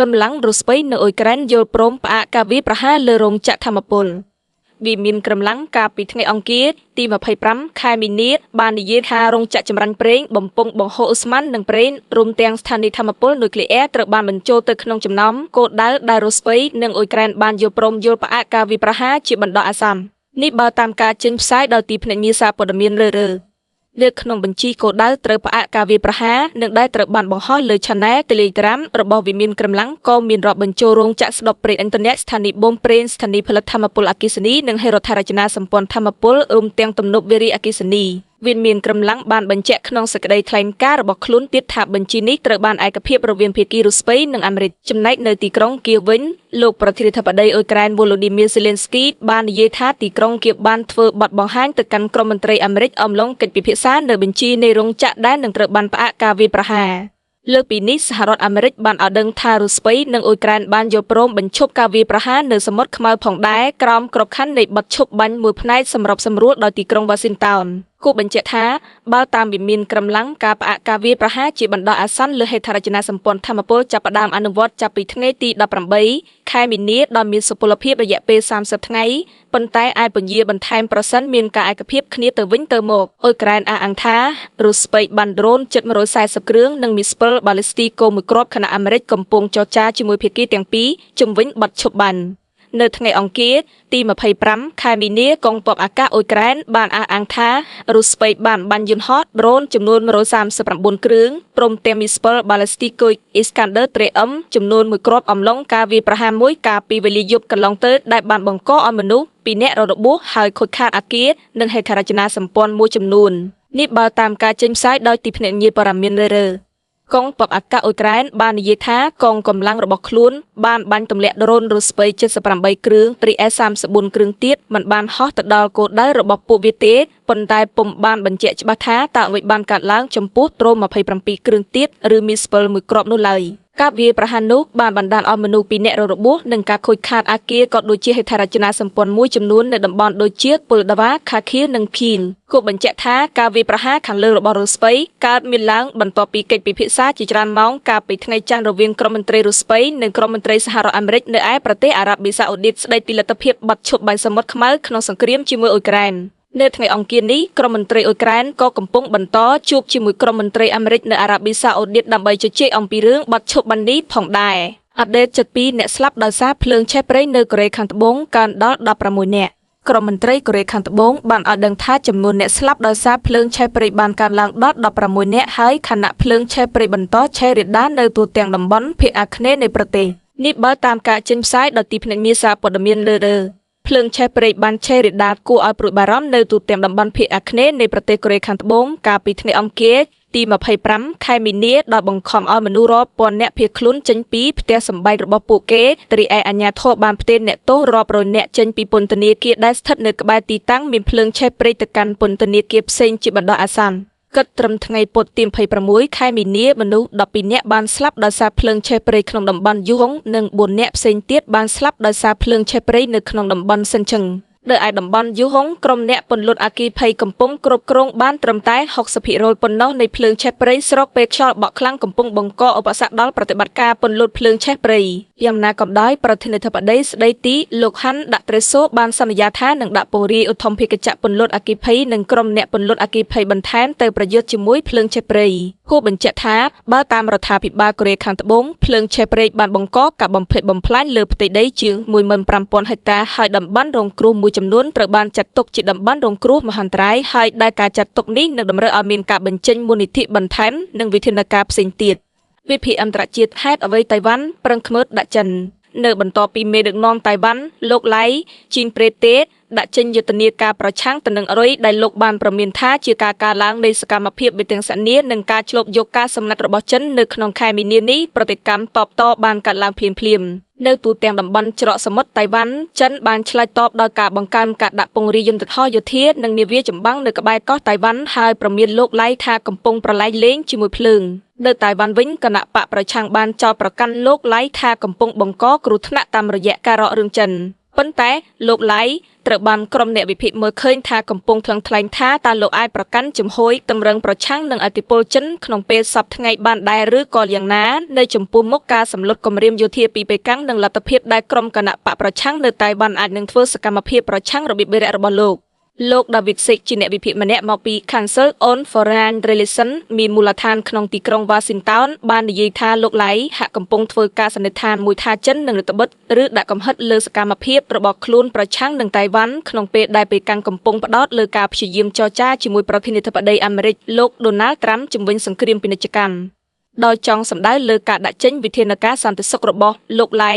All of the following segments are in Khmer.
កម្លាំងរុស្ស៊ីនៅអ៊ុយក្រែនយល់ព្រមផ្អាកការវាយប្រហារលើរោងចក្រថាមពលវាមានកម្លាំងកាលពីថ្ងៃអង្គារទី25ខែមីនាបាននិយាយថារោងចក្រចម្រាញ់ប្រេងបំពង់បង្ហូរអូស្មန်និងប្រេងរួមទាំងស្ថានីយ៍ថាមពលនុយក្លេអ៊ែរត្រូវបានបញ្ចូលទៅក្នុងចំណោមគោលដៅដែលរុស្ស៊ីនិងអ៊ុយក្រែនបានយល់ព្រមយល់ផ្អាកការវាយប្រហារជាបណ្ដោះអាសន្ននេះបើតាមការចេញផ្សាយដោយទីភ្នាក់ងារសារព័ត៌មានរើលើកក្នុងបញ្ជីគោលដៅត្រូវផ្អាកការវាយប្រហារនិងដែលត្រូវបានបង្ហោះលើ Channel Telegram របស់វិមានកម្លាំងក៏មានរាប់បញ្ចូលរោងចក្រស្តុបប្រេងឥន្ធនៈស្ថានីយ៍បូមប្រេងស្ថានីយ៍ផលិតថាមពលអគ្គិសនីនិងហេដ្ឋារចនាសម្ព័ន្ធថាមពលរួមទាំងទំនប់វារីអគ្គិសនីវិមានកម្លាំងបានបញ្ជាក់ក្នុងសេចក្តីថ្លែងការណ៍របស់ខ្លួនទៀតថាបញ្ជីនេះត្រូវបានឯកភាពរវាងភាគីរុស្ស៊ីនិងអាមេរិកចំណែកនៅទីក្រុងគៀវវិញលោកប្រធានាធិបតីអ៊ុយក្រែន Volodymyr Zelensky បាននិយាយថាទីក្រុងគៀវបានធ្វើបទបង្ហាញទៅកាន់ក្រុមមន្ត្រីអាមេរិកអំឡុងកិច្ចពិភាក្សានៅបញ្ជីនៃរោងចក្រដែលនឹងត្រូវបានផ្អាកការវាយប្រហារលើកពីនេះសហរដ្ឋអាមេរិកបានឲ្យដឹងថារុស្ស៊ីនិងអ៊ុយក្រែនបានយល់ព្រមបញ្ឈប់ការវាយប្រហារនៅសមុទ្រខ្មៅផងដែរក្រោមក្របខ័ណ្ឌនៃបទឈប់បាញ់មួយផ្នែកសម្របសម្រួលដោយទីក្រុង Washington គូបញ្ជាក់ថាបើតាមវិមានកម្លាំងការផ្អាកការវាយប្រហារជាបណ្ដោះអាសន្នលើហេដ្ឋារចនាសម្ព័ន្ធថាមពលចាប់ផ្ដើមអនុវត្តចាប់ពីថ្ងៃទី18ខែមីនាដោយមានសុពលភាពរយៈពេល30ថ្ងៃប៉ុន្តែអាចពន្យាបន្ថែមប្រសិនមានការឯកភាពគ្នាទៅវិញទៅមកអ៊ុយក្រែនអះអាងថារុស្ស៊ីបានដ្រូនជិត140គ្រឿងនិងមីស្ពិលបាឡីស្ទីកមួយគ្រាប់ខណៈអាមេរិកកំពុងចរចាជាមួយភាគីទាំងពីរជំវិញបទឈប់បាញ់នៅថ្ងៃអង្គារទី25ខែមីនាកងទ័ពអាកាសអ៊ុយក្រែនបានអះអាងថារុស្ស៊ីបានបាញ់យន្តហោះដ្រូនចំនួន139គ្រឿងព្រមទាំងមីស្ពិលបាឡីស្ទីក Iskander 3M ចំនួន1គ្រាប់អំឡុងការវាយប្រហារមួយកាលពីវេលាយប់កន្លងទៅដែលបានបង្កឲ្យមនុស្ស2នាក់រងរបួសហើយខូចខាតអគារនិងហេដ្ឋារចនាសម្ព័ន្ធមួយចំនួននេះបើតាមការចេញផ្សាយដោយទីភ្នាក់ងារព័ត៌មានរើកងទ័ពអាកាសអ៊ុយក្រែនបាននិយាយថាកងកម្លាំងរបស់ខ្លួនបានបាញ់ទម្លាក់ដ្រូនរុស្ស៊ី78គ្រឿងរីឯ34គ្រឿងទៀតមិនបានហោះទៅដល់គោលដៅរបស់ពួកវាទេប៉ុន្តែពុំបានបញ្ជាក់ច្បាស់ថាតើអ្វីបានកើតឡើងចំពោះដ្រូន27គ្រឿងទៀតឬមីស្ពិលមួយគ្រាប់នោះឡើយការវាយប្រហារនោះបានបណ្ដាលឲ្យមនុស្ស2នាក់រងរបួសនិងការខូចខាតអគារក៏ដូចជាហេដ្ឋារចនាសម្ព័ន្ធមួយចំនួននៅតំបន់ដូចជាពុលដាវ៉ាខាខៀនិងភីលគូបញ្ជាក់ថាការវាយប្រហារខាងលើរបស់រុស្ស៊ីកើតមានឡើងបន្ទាប់ពីកិច្ចពិភាក្សាជាច្រើនម៉ោងកាលពីថ្ងៃច័ន្ទរវាងក្រុមមន្ត្រីរុស្ស៊ីនិងក្រុមមន្ត្រីសហរដ្ឋអាមេរិកនៅឯប្រទេសអារ៉ាប៊ីសាអូឌីតស្ដីពីលទ្ធភាពបត់ឈប់បាញ់សមុទ្រខ្មៅក្នុងសង្គ្រាមជាមួយអ៊ុយក្រែននៅថ្ងៃអង្គារនេះក្រុមមន្ត្រីអ៊ុយក្រែនក៏កំពុងបន្តជួបជាមួយក្រុមមន្ត្រីអាមេរិកនៅអារ៉ាប៊ីសាអូឌីតដើម្បីជជែកអំពីរឿងបទឈប់បាញ់នេះផងដែរអាប់ដេតជិត2អ្នកស្លាប់ដោយសារភ្លើងឆេះប្រេងនៅកូរ៉េខាងត្បូងកើនដល់16នាក់ក្រុមមន្ត្រីកូរ៉េខាងត្បូងបានឲ្យដឹងថាចំនួនអ្នកស្លាប់ដោយសារភ្លើងឆេះប្រេងបានកើនឡើងដល់16នាក់ហើយខណៈភ្លើងឆេះប្រេងបន្តឆេះរាលដាលនៅទូទាំងតំបន់ភាគអាគ្នេយ៍នៃប្រទេសនេះបើតាមការចេញផ្សាយដោយទីភ្នាក់ងារសារព័ត៌មានលើភ្លើងឆេះប្រេងបានឆេះរាលដាលគួរឲ្យព្រួយបារម្ភនៅទូទាំងតំបន់ភាគអាគ្នេយ៍នៃប្រទេសកូរ៉េខាងត្បូងកាលពីថ្ងៃអង្គារទី25ខែមីនាដោយបង្ខំឲ្យមនុស្សរាប់ពាន់នាក់ភៀសខ្លួនចេញពីផ្ទះសម្បែងរបស់ពួកគេរីឯអាជ្ញាធរបានផ្ទេរអ្នកទោសរាប់រយនាក់ចេញពីពន្ធនាគារដែលស្ថិតនៅក្បែរទីតាំងមានភ្លើងឆេះប្រេងទៅកាន់ពន្ធនាគារផ្សេងជាបណ្ដោះអាសន្នគិតត្រឹមថ្ងៃពុធទី26ខែមីនាមនុស្ស12នាក់បានស្លាប់ដោយសារភ្លើងឆេះប្រេងក្នុងតំបន់យូហុងនិង4នាក់ផ្សេងទៀតបានស្លាប់ដោយសារភ្លើងឆេះប្រេងនៅក្នុងតំបន់សិនជឹងនៅឯតំបន់យូហុងក្រុមអ្នកពន្លត់អគ្គិភ័យកំពុងគ្រប់គ្រងបានត្រឹមតែ 60% ប៉ុណ្ណោះនៃភ្លើងឆេះប្រេងស្រុកពេលខ្យល់បក់ខ្លាំងកំពុងបង្កឧបសគ្គដល់ប្រតិបត្តិការពន្លត់ភ្លើងឆេះប្រេងយ៉ាងណាក៏ដោយប្រធានាធិបតីស្ដីទីលោកហាន់ដាក់ត្រេសូបានសន្យាថានឹងដាក់ពង្រាយឧទ្ធម្ភាគចក្រពន្លត់អគ្គិភ័យនិងក្រុមអ្នកពន្លត់អគ្គិភ័យបន្ថែមទៅប្រយុទ្ធជាមួយភ្លើងឆេះប្រេងគូបញ្ជាក់ថាបើតាមរដ្ឋាភិបាលកូរ៉េខាងត្បូងភ្លើងឆេះប្រេងបានបង្កការបំផ្លិចបំផ្លាញលើផ្ទៃដីជាង 15,000 ហិកតាហើយតំបន់រងគ្រោះមួយចំនួនត្រូវបានចាត់ទុកជាតំបន់រងគ្រោះមហន្តរាយហើយដែលការចាត់ទុកនេះនឹងតម្រូវឲ្យមានការបញ្ចេញមូលនិធិបន្ថែមនិងវិធានការផ្សេងទៀតវិភាគអន្តរជាតិហេតុអ្វីតៃវ៉ាន់ប្រឹងខ្មើដាក់ចិននៅបន្ទាប់ពីមេដឹកនាំតៃវ៉ាន់លោកឡៃជីនប្រេតេដាក់ចេញយុទ្ធនាការប្រឆាំងទៅនឹងរុយដែលលោកបានប្រមានថាជាការកើនឡើងនៃសកម្មភាពវិទ្យាសាស្ត្រនិងការឆ្លប់យកការសម្ងាត់របស់ចិននៅក្នុងខែមីនានេះប្រតិកម្មតបតបានកើតឡើងភ្លាមនៅទូទាំងតំបន់ច្រកសមុទ្រតៃវ៉ាន់ចិនបានឆ្លើយតបដោយការបង្កើនការដាក់ពង្រាយយន្តហោះយោធានិងនាវាចម្បាំងនៅក្បែរកោះតៃវ៉ាន់ហើយប្រមានលោកឡៃថាកំពុងប្រឡែងលេងជាមួយភ្លើងនៅតៃវ៉ាន់វិញគណៈបកប្រឆាំងបានចោទប្រកាន់លោកឡៃថាកំពុងបង្កគ្រោះថ្នាក់តាមរយៈការរករឿងចិន ប៉ុន្តែលោកឡៃត្រូវបានក្រុមអ្នកវិភាគមើលឃើញថាកំពុងថ្លឹងថ្លែងថាតើលោកអាចប្រកាន់ជំហរតម្រឹងប្រឆាំងនឹងអធិបុលចិនក្នុងពេលសប្តាហ៍ថ្ងៃបានដែរឬក៏យ៉ាងណានៅចំពោះមុខការសម្លុតគម្រាមយោធាពីប៉េកាំងនិងលទ្ធភាពដែលក្រុមគណៈបកប្រឆាំងនៅតៃវ៉ាន់អាចនឹងធ្វើសកម្មភាពប្រឆាំងរបៀបវារៈរបស់លោក David Sich ជាអ្នកវិភាគម្នាក់មកពី Council on Foreign Relations មានមូលដ្ឋានក្នុងទីក្រុង Washington បាននិយាយថាលោកឡៃហាក់កំពុងធ្វើការសន្និដ្ឋានមួយថាចិននឹងរដ្ឋបិទឬដាក់កំហិតលើសកម្មភាពរបស់ខ្លួនប្រឆាំងនឹងតៃវ៉ាន់ក្នុងពេលដែលប៉េកាំងកំពុងផ្ដោតលើការព្យាយាមចរចាជាមួយប្រធានាធិបតីអាមេរិកលោក Donald Trump ជំវិញសង្គ្រាមពាណិជ្ជកម្មដោយចង់សម្ដៅលើការដាក់ចេញវិធានការសន្តិសុខរបស់លោកឡៃ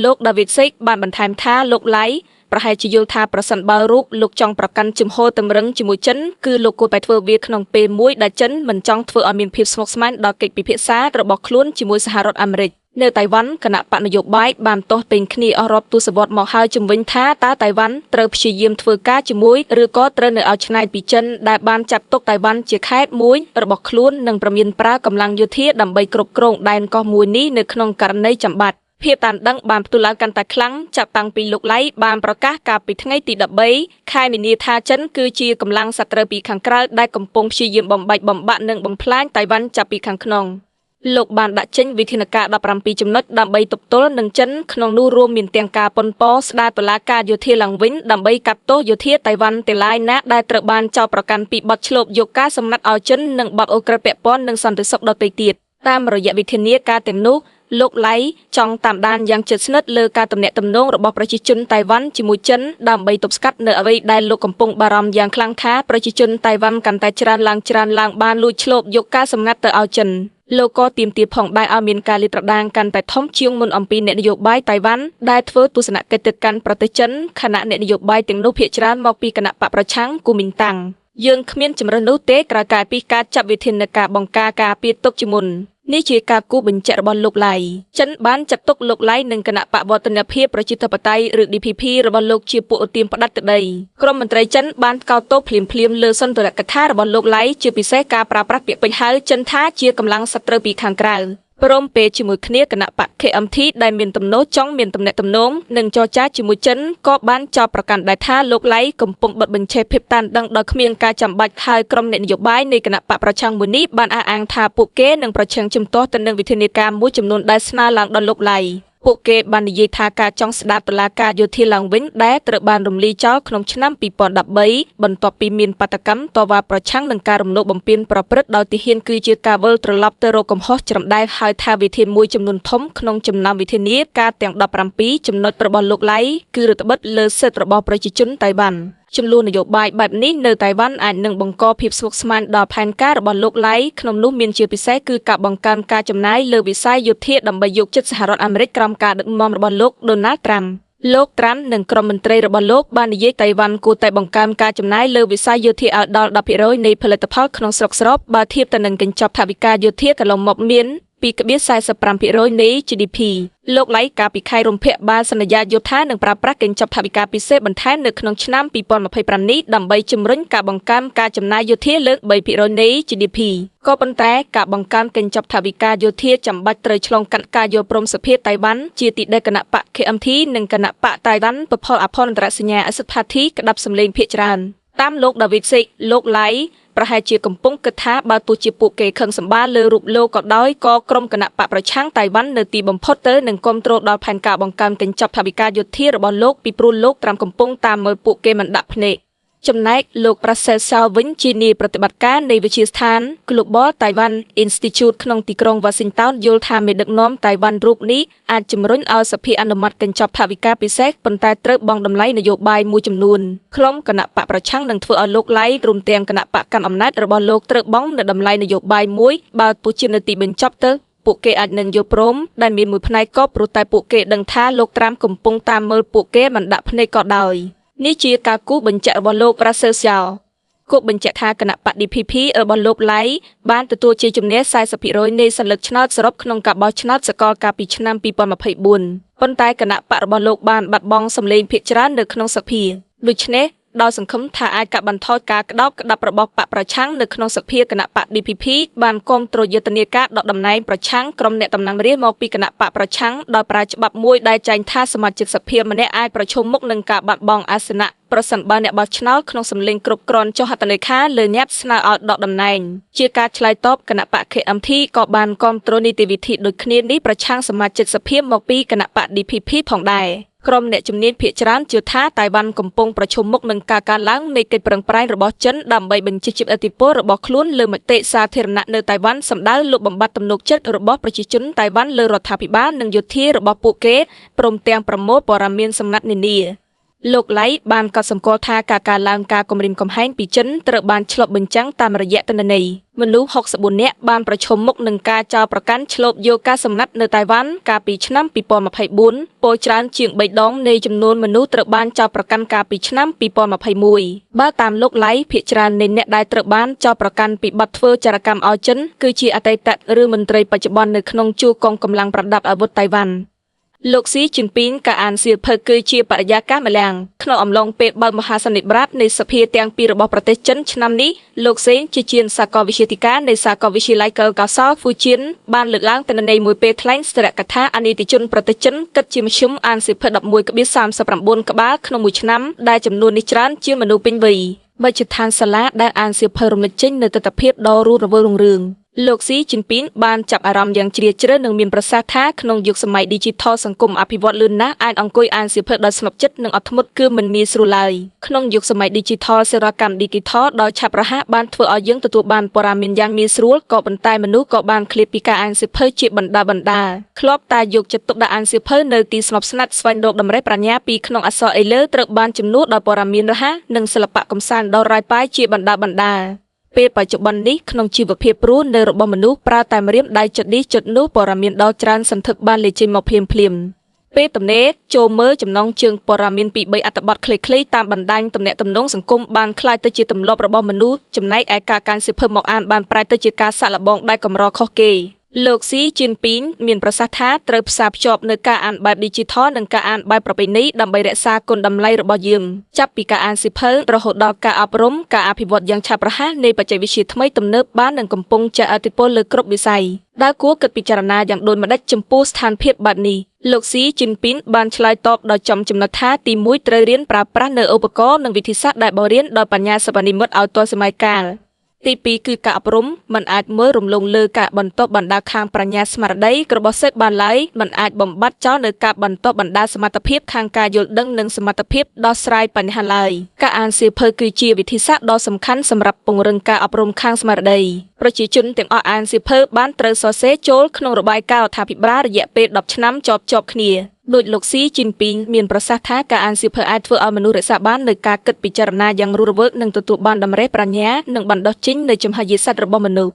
លោក David Sich បានបន្ថែមថាលោកឡៃប្រហែលជាយល់ថាប្រសិនបើរូបលោកចង់ប្រកាន់ជំហរតម្រឹងជាមួយចិនគឺលោកគួរតែធ្វើវាក្នុងពេលមួយដែលចិនមិនចង់ធ្វើឲ្យមានភាពស្មុគស្មាញដល់កិច្ចពិភាក្សារបស់ខ្លួនជាមួយសហរដ្ឋអាមេរិកនៅតៃវ៉ាន់គណៈបកនយោបាយបានទាស់ពេញគ្នាអស់រាប់ទសវត្សរ៍មកហើយជំវិញថាតើតៃវ៉ាន់ត្រូវព្យាយាមធ្វើការជាមួយឬក៏ត្រូវនៅឲ្យឆ្ងាយពីចិនដែលបានចាត់ទុកតៃវ៉ាន់ជាខេត្តមួយរបស់ខ្លួននិងប្រមានប្រើកម្លាំងយោធាដើម្បីគ្រប់គ្រងដែនកោះមួយនេះនៅក្នុងករណីចាំបាច់ភាពតានតឹងបានផ្ទុះឡើងកាន់តែខ្លាំងចាប់តាំងពីលោកឡៃបានប្រកាសកាលពីថ្ងៃទី13ខែមីនាថាចិនគឺជាកម្លាំងសត្រូវពីខាងក្រៅដែលកំពុងព្យាយាមបំបែកបំបាក់និងបំផ្លាញតៃវ៉ាន់ចាប់ពីខាងក្នុងលោកបានដាក់ចេញវិធានការ17ចំណុចដើម្បីទប់ទល់នឹងចិនក្នុងនោះរួមមានទាំងការប៉ុនប៉ស្ដារតុលាការយោធាឡើងវិញដើម្បីកាត់ទោសយោធាតៃវ៉ាន់ទាំងឡាយណាដែលត្រូវបានចោទប្រកាន់ពីបទឆ្លូបយកការសំណាត់ឲ្យចិននិងបទអូក្រិដ្ឋពាក់ព័ន្ធនឹងសន្តិសុខដទៃទៀតតាមរយៈវិធានការទាំងនោះលោកឡៃចង់តាមដានយ៉ាងជិតស្និទ្ធលើការទំនាក់ទំនងរបស់ប្រជាជនតៃវ៉ាន់ជាមួយចិនដើម្បីទប់ស្កាត់នៅអ្វីដែលលោកកំពុងបារម្ភយ៉ាងខ្លាំងថាប្រជាជនតៃវ៉ាន់កាន់តែច្រើនឡើងបានលួចឆ្លូបយកការសម្ងាត់ទៅឲ្យចិនលោកក៏ទាមទារផងដែរឲ្យមានការលាតត្រដាងកាន់តែធំជាងមុនអំពីអ្នកនយោបាយតៃវ៉ាន់ដែលធ្វើទស្សនកិច្ចទៅកាន់ប្រទេសចិនខណៈអ្នកនយោបាយទាំងនោះភាគច្រើនមកពីគណៈបកប្រឆាំងគូមីនតាំងយើងគ្មានជំរើសនោះទេក្រៅពីការចាត់វិធានការបង្ការការពារទុកជាមុននេះជាការគូបញ្ជាក់របស់លោកឡៃចិនបានចាត់ទុកលោកឡៃនិងគណៈបកវឌ្ឍនភាពប្រជាធិបតេយ្យឬ DPP របស់លោកជាពួកឧទាមផ្ដាច់ទៅដីក្រុមមន្ត្រីចិនបានកោតទោសភ្លាមលើសន្ទរកថារបស់លោកឡៃជាពិសេសការប្រើប្រាស់ពាក្យពេចន៍ហៅចិនថាជាកម្លាំងសត្រូវពីខាងក្រៅព្រមពេលជាមួយគ្នាគណៈបក KMT ដែលមានទំនោរចង់មានទំនាក់ទំនងនិងចរចាជាមួយចិនក៏បានចោទប្រកាន់ដែរថាលោកឡៃកំពុងបិទបញ្ឆេះភាពតានតឹងដោយគ្មានការចាំបាច់ហើយក្រុមអ្នកនយោបាយនៃគណៈបកប្រឆាំងមួយនេះបានអះអាងថាពួកគេនឹងប្រឆាំងជំទាស់ទៅនឹងវិធានការមួយចំនួនដែលស្នើឡើងដល់លោកឡៃពួកគេបាននិយាយថាការចង់ស្ដារតុលាការយោធាឡើងវិញដែលត្រូវបានរំលាយចោលក្នុងឆ្នាំ2013បន្ទាប់ពីមានបាតកម្មតវ៉ាប្រឆាំងនឹងការរំលោភបំពានប្រព្រឹត្តដោយទាហានគឺជាការវិលត្រឡប់ទៅរកកំហុសច្រំដែលហើយថាវិធានមួយចំនួនធំក្នុងចំណោមវិធានការទាំង17ចំណុចរបស់លោកឡៃគឺរដ្ឋបិទលើសិទ្ធិរបស់ប្រជាជនតៃវ៉ាន់ចំនួននយោបាយបែបនេះនៅតៃវ៉ាន់អាចនឹងបង្កភាពស្មុគស្មាញដល់ផែនការរបស់លោកឡៃក្នុងនោះមានជាពិសេសគឺការបង្កើនការចំណាយលើវិស័យយោធាដើម្បីយកចិត្តសហរដ្ឋអាមេរិកក្រោមការដឹកនាំរបស់លោក Donald Trump លោក Trump និងក្រុមមន្ត្រីរបស់លោកបាននិយាយតៃវ៉ាន់គួរតែបង្កើនការចំណាយលើវិស័យយោធាឲ្យដល់ 10% នៃផលិតផលក្នុងស្រុកសរុបបើធៀបទៅនឹងកញ្ចប់ថវិកាយោធាកន្លងមកមាន2.45% នៃ GDP លោកឡៃកាលពីខែរោមភៈបានសន្យាយល់ថានឹងប្រើប្រាស់កញ្ចប់ថវិកាពិសេសបន្ថែមនៅក្នុងឆ្នាំ2025នេះដើម្បីជំរុញការបង្កើនការចំណាយយោធាលើស 3% នៃ GDP ក៏ប៉ុន្តែការបង្កើនកញ្ចប់ថវិកាយោធាចាំបាច់ត្រូវឆ្លងកាត់ការយល់ព្រមសភាតៃវ៉ាន់ជាទីដែលគណៈបក KMT និងគណៈបកតៃវ៉ាន់ប្រផលអភ័ន្តរសញ្ញា Acid Party ក្តាប់សម្លេងភាគច្រើនតាមលោក David Sich លោកឡៃប្រហែលជាកំពុងគិតថាបើទោះជាពួកគេខឹងសម្បារលើរូបលោកក៏ដោយក៏ក្រុមគណៈបកប្រឆាំងតៃវ៉ាន់នៅទីបំផុតទៅនឹងគ្រប់គ្រងដល់ផែនការបង្កើនកញ្ចប់ថវិកាយោធារបស់លោកពីព្រោះលោកត្រាំកំពុងតាមមើលពួកគេមិនដាក់ភ្នែកចំណែកលោកប្រាសេលសាវវិញជានាយប្រតិបត្តិការនៃវិទ្យាស្ថាន Global Taiwan Institute ក្នុងទីក្រុង Washington យល់ថាមេដឹកនាំតៃវ៉ាន់រូបនេះអាចជំរុញឲ្យសភាអនុម័តកញ្ចប់ថវិកាពិសេសប៉ុន្តែត្រូវបង់តម្លៃនយោបាយមួយចំនួនក្រុមគណៈបកប្រឆាំងនឹងធ្វើឲ្យលោកឡៃរួមទាំងគណៈបកកាន់អំណាចរបស់លោកត្រូវបង់នៅតម្លៃនយោបាយមួយបើទោះជានៅទីបញ្ចប់ទៅពួកគេអាចនឹងយល់ព្រមដែលមានមួយផ្នែកក៏ព្រោះតែពួកគេដឹងថាលោកត្រាំកំពុងតាមមើលពួកគេមិនដាក់ភ្នែកក៏ដោយនេះជាការគូបញ្ជាក់របស់លោកប្រាសេលសាវគូបញ្ជាក់ថាគណៈបក DPP របស់លោកឡៃបានទទួលជាជំនះ 40% នៃសន្លឹកឆ្នោតសរុបក្នុងការបោះឆ្នោតសកលកាលពីឆ្នាំ2024ប៉ុន្តែគណៈបករបស់លោកបានបាត់បង់សម្លេងភាគច្រើននៅក្នុងសភាដូច្នេះ ដោយសង្ឃឹមថាអាចកាត់បន្ថយការក្តោបក្តាប់របស់បកប្រឆាំងនៅក្នុងសភាគណៈបក DPP បានគាំទ្រយុទ្ធនាការដកតំណែងប្រឆាំងក្រុមអ្នកតំណាងរាស្ត្រមកពីគណៈបកប្រឆាំងដោយប្រើច្បាប់មួយដែលចែងថាសមាជិកសភាម្នាក់អាចប្រឈមមុខនឹងការបាត់បង់អាសនៈប្រសិនបើអ្នកបោះឆ្នោតក្នុងសម្លេងគ្រប់គ្រាន់ចុះហត្ថលេខាលើញត្តិស្នើឲ្យដកតំណែងជាការឆ្លើយតបគណៈបក KMT ក៏បានគាំទ្រនីតិវិធីដូចគ្នានេះប្រឆាំងសមាជិកសភាមកពីគណៈបក DPP ផងដែរក្រុមអ្នកជំនាញភាគច្រើនជឿថាតៃវ៉ាន់កំពុងប្រឈមមុខនឹងការកើនឡើងនៃកិច្ចប្រឹងប្រែងរបស់ចិនដើម្បីបញ្ជិះឥទ្ធិពលរបស់ខ្លួនលើមតិសាធារណៈនៅតៃវ៉ាន់សម្ដៅលុបបំបាត់ទំនុកចិត្តរបស់ប្រជាជនតៃវ៉ាន់លើរដ្ឋាភិបាលនិងយោធារបស់ពួកគេព្រមទាំងប្រមូលព័ត៌មានសម្ងាត់នានាលោកឡៃបានកត់សម្គាល់ថាការកើនឡើងការគំរាមកំហែងពីចិនត្រូវបានឆ្លុះបញ្ចាំងតាមរយៈទិន្នន័យមនុស្ស64នាក់បានប្រឈមមុខនឹងការចោទប្រកាន់ឆ្លូបយកការសម្ងាត់នៅតៃវ៉ាន់កាលពីឆ្នាំ2024ពោលច្រើនជាង3ដងនៃចំនួនមនុស្សត្រូវបានចោទប្រកាន់កាលពីឆ្នាំ2021បើតាមលោកឡៃភាគច្រើននៃអ្នកដែលត្រូវបានចោទប្រកាន់ពីបទធ្វើចរកម្មឲ្យចិនគឺជាអតីតឬមន្ត្រីបច្ចុប្បន្ននៅក្នុងជួរកងកម្លាំងប្រដាប់អាវុធតៃវ៉ាន់លោកស៊ីជីនពីងការអានសៀវភៅគឺជាបរិយាកាសម្លាំងក្នុងអំឡុងពេលបើកមហាសន្និបាតនៃសភាទាំងពីររបស់ប្រទេសចិនឆ្នាំនេះលោកសេងជាជាងសាកលវិទ្យាធិការនៃសាកលវិទ្យាល័យកលកោសលហ្វូជៀនបានលើកឡើងទិន្នន័យមួយពេលថ្លែងសារកថាអនីតិជនប្រទេសចិនគិតជាមធ្យមអានសៀវភៅ 11.39 ក្បាលក្នុងមួយឆ្នាំដែលចំនួននេះច្រើនជាងមនុស្សពេញវ័យមជ្ឈដ្ឋានសាលាដែលអានសៀវភៅរំលេចចេញនៅទស្សនវិជ្ជាដ៏រស់រវើករុងរឿងលោកស៊ីជីនពីងបានចាប់អារម្មណ៍យ៉ាងជ្រាលជ្រៅនិងមានប្រសាសន៍ថាក្នុងយុគសម័យ Digital សង្គមអភិវឌ្ឍលឿនណាស់អាចអង្គុយអានសៀវភៅដោយស្ងប់ចិត្តនិងអត់ធ្មត់គឺមិនងាយស្រួលឡើយក្នុងយុគសម័យ Digital សេវាកម្ម Digital ដ៏ឆាប់រហ័សបានធ្វើឲ្យយើងទទួលបានព័ត៌មានយ៉ាងងាយស្រួលក៏ប៉ុន្តែមនុស្សក៏បានឃ្លាតពីការអានសៀវភៅជាបណ្ដាធ្លាប់តែយកចិត្តទុកដាក់អានសៀវភៅនៅទីស្ងប់ស្ងាត់ស្វែងរកតម្រេះប្រាជ្ញាពីក្នុងអក្សរអេលើត្រូវបានជំនួសដោយព័ត៌មានរហ័សនិងសិល្បៈកំសាន្តដ៏រាយប៉ាយជាបណ្ដាពេលបច្ចុប្បន្ននេះក្នុងជីវភាពរស់នៅរបស់មនុស្សប្រើតែម្រាមដៃចុចនេះចុចនោះព័ត៌មានដ៏ច្រើនសន្ធឹកបានលេចចេញមកភ្លាមពេលទំនេរចូលមើលចំណងជើងព័ត៌មានពី3អត្ថបទខ្លីៗតាមបណ្ដាញទំនាក់ទំនងសង្គមបានคล้ายទៅជាទម្លាប់របស់មនុស្សចំណែកឯការកាន់សៀវភៅមកអានបានប្រែទៅជាការសាក់លបងដែលកម្រខុសគេលោកស៊ីជីនពីងមានប្រសាសន៍ថាត្រូវផ្សារភ្ជាប់នៅការអានបែប Digital និងការអានបែបប្រពៃណីដើម្បីរក្សាគុណតម្លៃរបស់យើងចាប់ពីការអានសៀវភៅរហូតដល់ការអប់រំការអភិវឌ្ឍយ៉ាងឆាប់រហ័សនៃបច្ចេកវិទ្យាថ្មីទំនើបបាននឹងកំពុងជះឥទ្ធិពលលើគ្រប់វិស័យដែលគួរគិតពិចារណាយ៉ាងដូចម្តេចចំពោះស្ថានភាពបែបនេះលោកស៊ីជីនពីងបានឆ្លើយតបដោយចំចំណុចថាទី1ត្រូវរៀនប្រើប្រាស់នៅឧបករណ៍និងវិធីសាស្ត្រដែលបរៀនដោយបញ្ញាសិប្បនិម្មិតឲ្យទាន់សម័យកាលទី2គឺការអប់រំមិនអាចមើលរំលងលើការបន្តបណ្ដាខាងប្រាជ្ញាស្មារតីរបស់សិស្សបានឡើយមិនអាចបំបត្តិចោលនៅការបន្តបណ្ដាសមត្ថភាពខាងការយល់ដឹងនិងសមត្ថភាពដោះស្រាយបញ្ហាឡើយការអានសៀវភៅគឺជាវិធីសាស្ត្រដ៏សំខាន់សម្រាប់ពង្រឹងការអប់រំខាងស្មារតីប្រជាជនទាំងអស់អានសៀវភៅបានត្រូវសរសេរចូលក្នុងរបាយការណ៍រដ្ឋាភិបាលរយៈពេល10ឆ្នាំជាប់គ្នាដោយលោកស៊ីជីនពីងមានប្រសាសន៍ថាការអានសៀវភៅអាចធ្វើឲ្យមនុស្សរក្សាបាននូវការគិតពិចារណាយ៉ាងរស់រវើកនិងទទួលបានតម្រេះប្រាជ្ញានិងបណ្ដុះចេញនូវចំហយេសត្វរបស់មនុស្ស